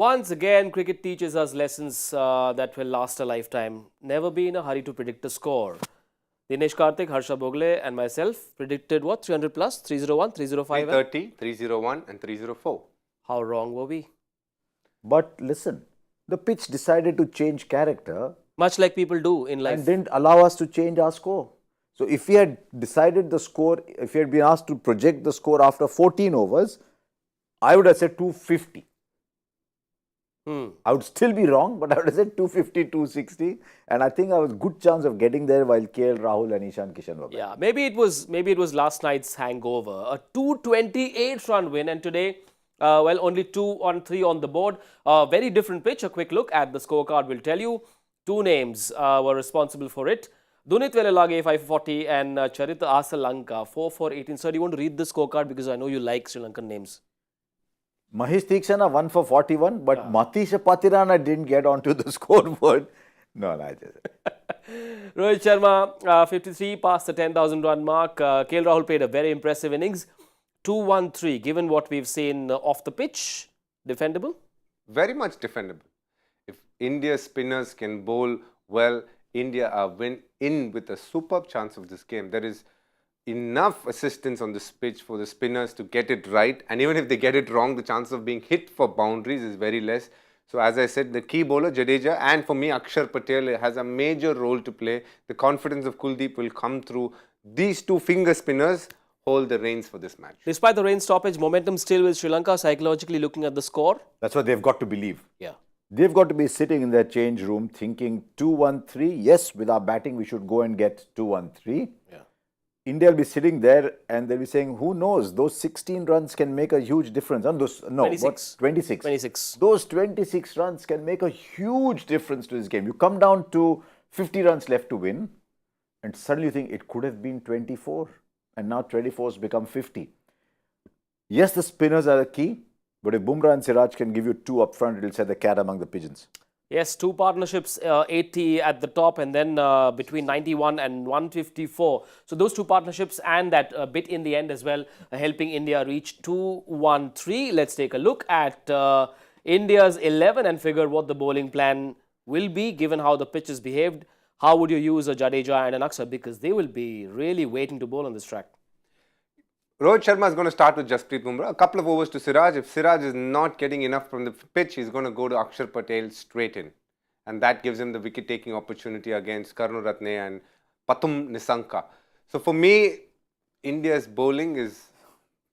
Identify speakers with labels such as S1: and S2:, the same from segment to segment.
S1: Once again, cricket teaches us lessons that will last a lifetime. Never be in a hurry to predict a score. Dinesh Karthik, Harsha Bhogle and myself predicted what? 300 plus? 301, 305?
S2: 330, 301 and 304.
S1: How wrong were we?
S3: But listen, the pitch decided to change character
S1: Much like people do in life.
S3: and didn't allow us to change our score. So if we had decided the score, if we had been asked to project the score after 14 overs, I would have said 250. I would still be wrong, but I would have said 250, 260. And I think I was good chance of getting there while KL Rahul and Ishan Kishan were back.
S1: Yeah, maybe it was last night's hangover. A 228 run win, and today, only 2-3 on the board. Very different pitch. A quick look at the scorecard will tell you. Two names were responsible for it. Dunit Velelage 540 and Charith Asalanka 4-18. Sir, do you want to read the scorecard because I know you like Sri Lankan names?
S3: Mahesh Theekshana 1 for 41, but Matisha Patirana didn't get onto the scoreboard. No, I just.
S1: Rohit Sharma 53 past the 10,000 run mark. KL Rahul played a very impressive innings. 2-1-3. Given what we've seen off the pitch, defendable?
S2: Very much defendable. If India's spinners can bowl well, India are in with a superb chance of this game. There is enough assistance on this pitch for the spinners to get it right, and even if they get it wrong, the chance of being hit for boundaries is very less. So as I said, the key bowler Jadeja, and for me Akshar Patel has a major role to play. The confidence of Kuldeep will come through. These two finger spinners hold the reins for this match.
S1: Despite the rain stoppage, momentum still with Sri Lanka, psychologically looking at the score.
S3: That's what they've got to believe.
S1: Yeah.
S3: They've got to be sitting in their change room thinking 2-1-3. Yes, with our batting, we should go and get 2-1-3.
S1: Yeah.
S3: India will be sitting there and they'll be saying, who knows, those 16 runs can make a huge difference. And those, no,
S1: 26.
S3: 26.
S1: 26.
S3: Those 26 runs can make a huge difference to this game. You come down to 50 runs left to win and suddenly you think it could have been 24. And now 24 has become 50. Yes, the spinners are the key. But if Bumrah and Siraj can give you two up front, it will set the cat among the pigeons.
S1: Yes, two partnerships, 80 at the top and then between 91 and 154. So those two partnerships and that bit in the end as well helping India reach 2-1-3. Let's take a look at India's 11 and figure what the bowling plan will be given how the pitch has behaved. How would you use a Jadeja and an Akshar because they will be really waiting to bowl on this track.
S2: Rohit Sharma is going to start with Jasprit Bumrah. A couple of overs to Siraj. If Siraj is not getting enough from the pitch, he's going to go to Akshar Patel straight in. And that gives him the wicket-taking opportunity against Karunaratne and Pathum Nisanka. So for me, India's bowling is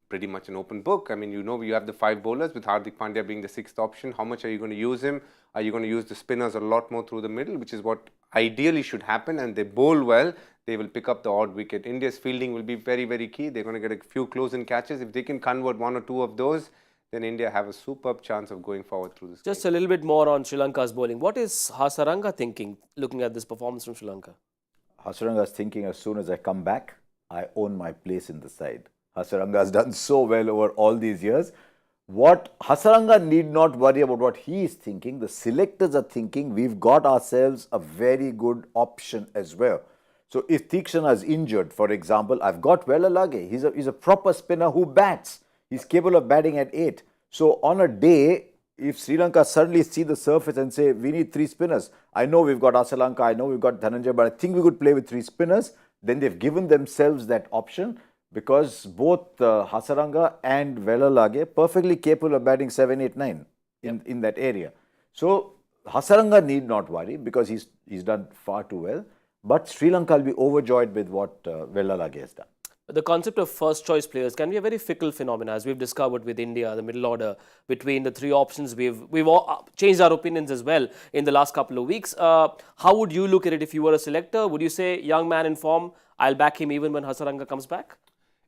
S2: pretty much an open book. I mean, you know, you have the 5 bowlers with Hardik Pandya being the 6th option. How much are you going to use him? Are you going to use the spinners a lot more through the middle, which is what ideally should happen, and they bowl well, they will pick up the odd wicket. India's fielding will be very, very key. They're going to get a few close-in catches. If they can convert 1 or 2 of those, then India have a superb chance of going forward through this
S1: Just
S2: game.
S1: a little bit more on Sri Lanka's bowling. What is Hasaranga thinking looking at this performance from Sri Lanka?
S3: Hasaranga is thinking as soon as I come back, I own my place in the side. Hasaranga has done so well over all these years. What Hasaranga need not worry about what he is thinking. The selectors are thinking we've got ourselves a very good option as well. So if Theekshana is injured, for example, I've got Velelage. He's a proper spinner who bats. He's capable of batting at 8. So on a day, if Sri Lanka suddenly see the surface and say, we need 3 spinners. I know we've got Asalanka, I know we've got Dhananjay, but I think we could play with 3 spinners. Then they've given themselves that option. Because both Hasaranga and Velelage perfectly capable of batting 7, 8, 9 in that area. So Hasaranga need not worry because he's done far too well. But Sri Lanka will be overjoyed with what Velelage has done.
S1: The concept of first choice players can be a very fickle phenomenon as we've discovered with India, the middle order between the 3 options. We've all changed our opinions as well in the last couple of weeks. How would you look at it if you were a selector? Would you say, young man in form, I'll back him even when Hasaranga comes back?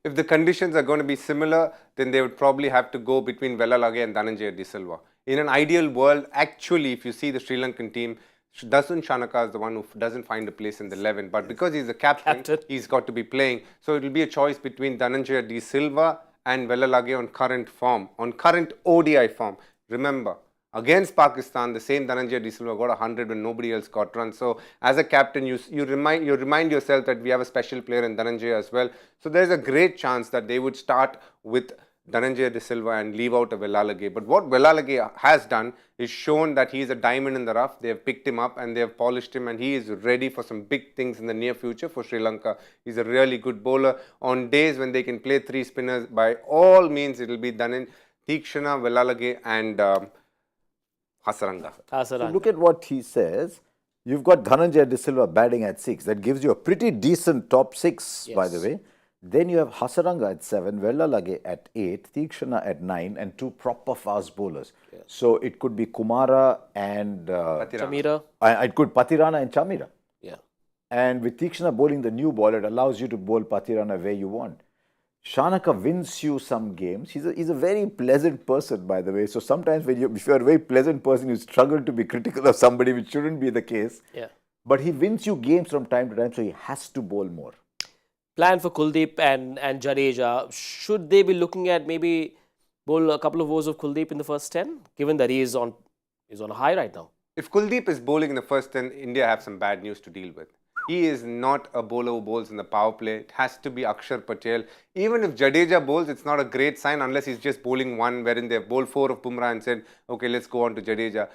S2: If the conditions are going to be similar, then they would probably have to go between Velelage and Dhananjay De Silva. In an ideal world, actually, if you see the Sri Lankan team, Dasun Shanaka is the one who doesn't find a place in the 11. But because he's the captain, he's got to be playing. So it will be a choice between Dhananjay De Silva and Velelage on current form, on current ODI form. Remember, against Pakistan, the same Dhananjay De Silva got 100 when nobody else got runs. So as a captain, you remind yourself that we have a special player in Dhananjay as well. So there's a great chance that they would start with Dhananjaya De Silva and leave out a Velalage. But what Velalage has done is shown that he is a diamond in the rough. They have picked him up and they have polished him, and he is ready for some big things in the near future for Sri Lanka. He's a really good bowler. On days when they can play 3 spinners, by all means it will be Dhanan, Theekshana, Velalage and Hasaranga.
S3: So look at what he says. You've got Dhananjaya De Silva batting at 6. That gives you a pretty decent top 6, by the way. Then you have Hasaranga at 7, Velalage at 8, Theekshana at 9, and 2 proper fast bowlers. So it could be Kumara and
S1: Chamira.
S3: It could Patirana and Chamira.
S1: Yeah.
S3: And with Theekshana bowling the new ball, it allows you to bowl Patirana where you want. Shanaka wins you some games. He's a very pleasant person, by the way. So sometimes if you're a very pleasant person, you struggle to be critical of somebody, which shouldn't be the case.
S1: Yeah.
S3: But he wins you games from time to time, so he has to bowl more.
S1: Plan for Kuldeep and Jadeja. Should they be looking at maybe bowl a couple of overs of Kuldeep in the first 10, given that he's on a high right now?
S2: If Kuldeep is bowling in the first 10, India have some bad news to deal with. He is not a bowler who bowls in the power play. It has to be Akshar Patel. Even if Jadeja bowls, it's not a great sign unless he's just bowling one, wherein they bowled 4 of Bumrah and said, okay, let's go on to Jadeja.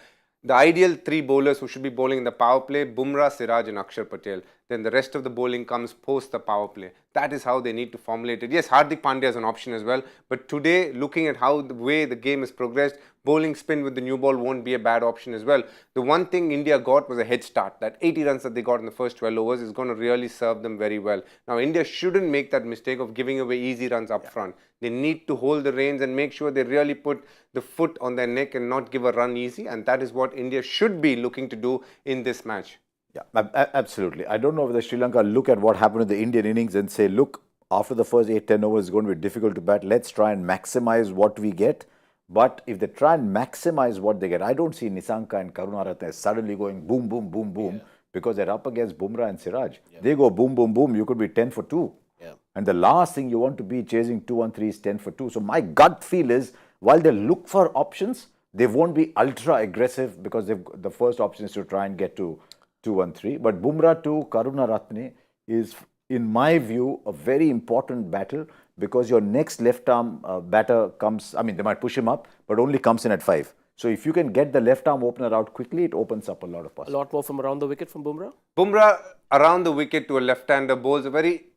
S2: The ideal 3 bowlers who should be bowling in the power play, Bumrah, Siraj and Akshar Patel. Then the rest of the bowling comes post the power play. That is how they need to formulate it. Yes, Hardik Pandya is an option as well. But today, looking at how the way the game has progressed, bowling spin with the new ball won't be a bad option as well. The one thing India got was a head start. That 80 runs that they got in the first 12 overs is going to really serve them very well. Now, India shouldn't make that mistake of giving away easy runs up front. They need to hold the reins and make sure they really put the foot on their neck and not give a run easy. And that is what India should be looking to do in this match.
S3: Yeah, absolutely. I don't know whether Sri Lanka look at what happened in the Indian innings and say, look, after the first 8-10 overs, it's going to be difficult to bat. Let's try and maximize what we get. But if they try and maximize what they get, I don't see Nisanka and Karunaratne suddenly going boom, boom, boom, boom, because they're up against Bumrah and Siraj. They go boom, boom, boom, you could be 10 for 2. And the last thing you want to be chasing 2-1-3 is 10 for 2. So my gut feel is, while they look for options, they won't be ultra aggressive because the first option is to try and get to 2-1-3. But Bumrah to Karunaratne is, in my view, a very important battle because your next left-arm batter comes, I mean, they might push him up, but only comes in at 5. So if you can get the left-arm opener out quickly, it opens up a lot of possibilities.
S1: A lot more from around the wicket from Bumrah?
S2: Bumrah around the wicket to a left-hander bowls a very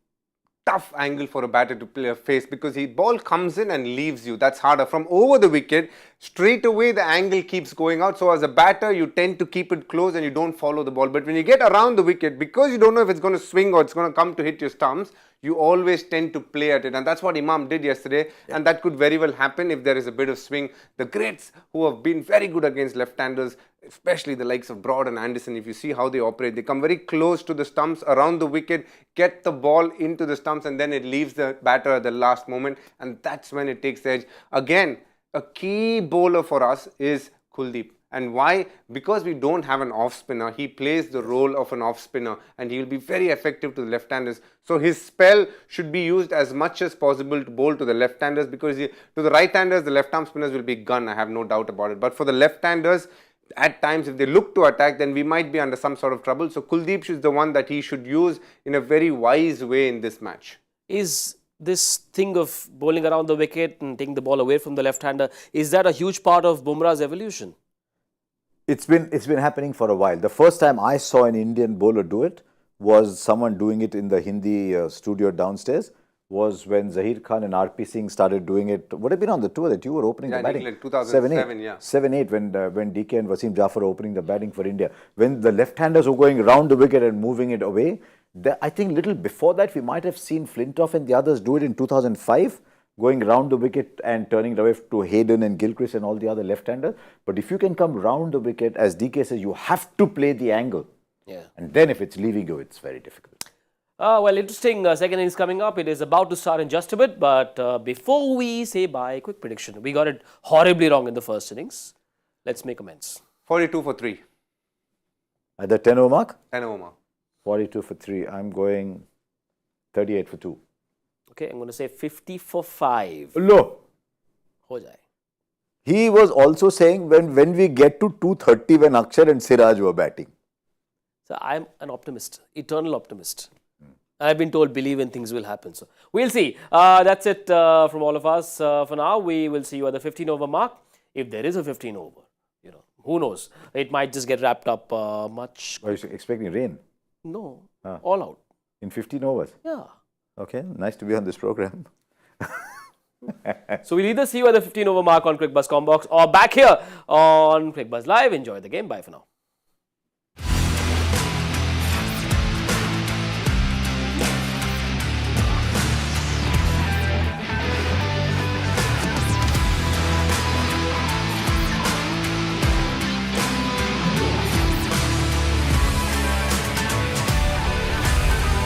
S2: tough angle for a batter to face because the ball comes in and leaves you. That's harder. From over the wicket, straight away the angle keeps going out. So as a batter, you tend to keep it close and you don't follow the ball. But when you get around the wicket, because you don't know if it's going to swing or it's going to come to hit your stumps, you always tend to play at it. And that's what Imam did yesterday. And that could very well happen if there is a bit of swing. The greats who have been very good against left-handers, especially the likes of Broad and Anderson, if you see how they operate, they come very close to the stumps around the wicket, get the ball into the stumps, and then it leaves the batter at the last moment. And that's when it takes the edge. Again, a key bowler for us is Kuldeep. And why? Because we don't have an off-spinner. He plays the role of an off-spinner and he will be very effective to the left-handers. So his spell should be used as much as possible to bowl to the left-handers because to the right-handers, the left-arm spinners will be gun, I have no doubt about it. But for the left-handers, at times if they look to attack, then we might be under some sort of trouble. So Kuldeep is the one that he should use in a very wise way in this match.
S1: Is this thing of bowling around the wicket and taking the ball away from the left-hander, is that a huge part of Bumrah's evolution?
S3: It's been happening for a while. The first time I saw an Indian bowler do it was someone doing it in the Hindi studio downstairs. Was when Zahir Khan and RP Singh started doing it. Would have been on the tour that you were opening the batting.
S2: England, 2007,
S3: 7-8 when DK and Wasim Jafar were opening the batting for India. When the left-handers were going around the wicket and moving it away. I think little before that we might have seen Flintoff and the others do it in 2005. Going round the wicket and turning it away to Hayden and Gilchrist and all the other left-handers. But if you can come round the wicket, as DK says, you have to play the angle. And then if it's leaving you, it's very difficult.
S1: Well, interesting second innings coming up. It is about to start in just a bit. But before we say bye, quick prediction. We got it horribly wrong in the first innings. Let's make amends.
S2: 42 for 3.
S3: At the 10 over mark?
S2: 10 over mark.
S3: 42 for 3. I'm going 38 for 2.
S1: Okay, I'm going to say 50 for 5.
S3: Low.
S1: Ho jai.
S3: He was also saying when we get to 230 when Akshar and Siraj were batting.
S1: So I'm an optimist, eternal optimist. I've been told believe in things will happen. So we'll see. That's it from all of us for now. We will see you at the 15 over mark. If there is a 15 over, who knows? It might just get wrapped up much.
S3: Are you expecting rain?
S1: No, all out.
S3: In 15 overs?
S1: Yeah.
S3: Okay, nice to be on this program.
S1: So we'll either see you at the 15 over mark on Cricbuzz Combox or back here on Cricbuzz Live. Enjoy the game. Bye for now.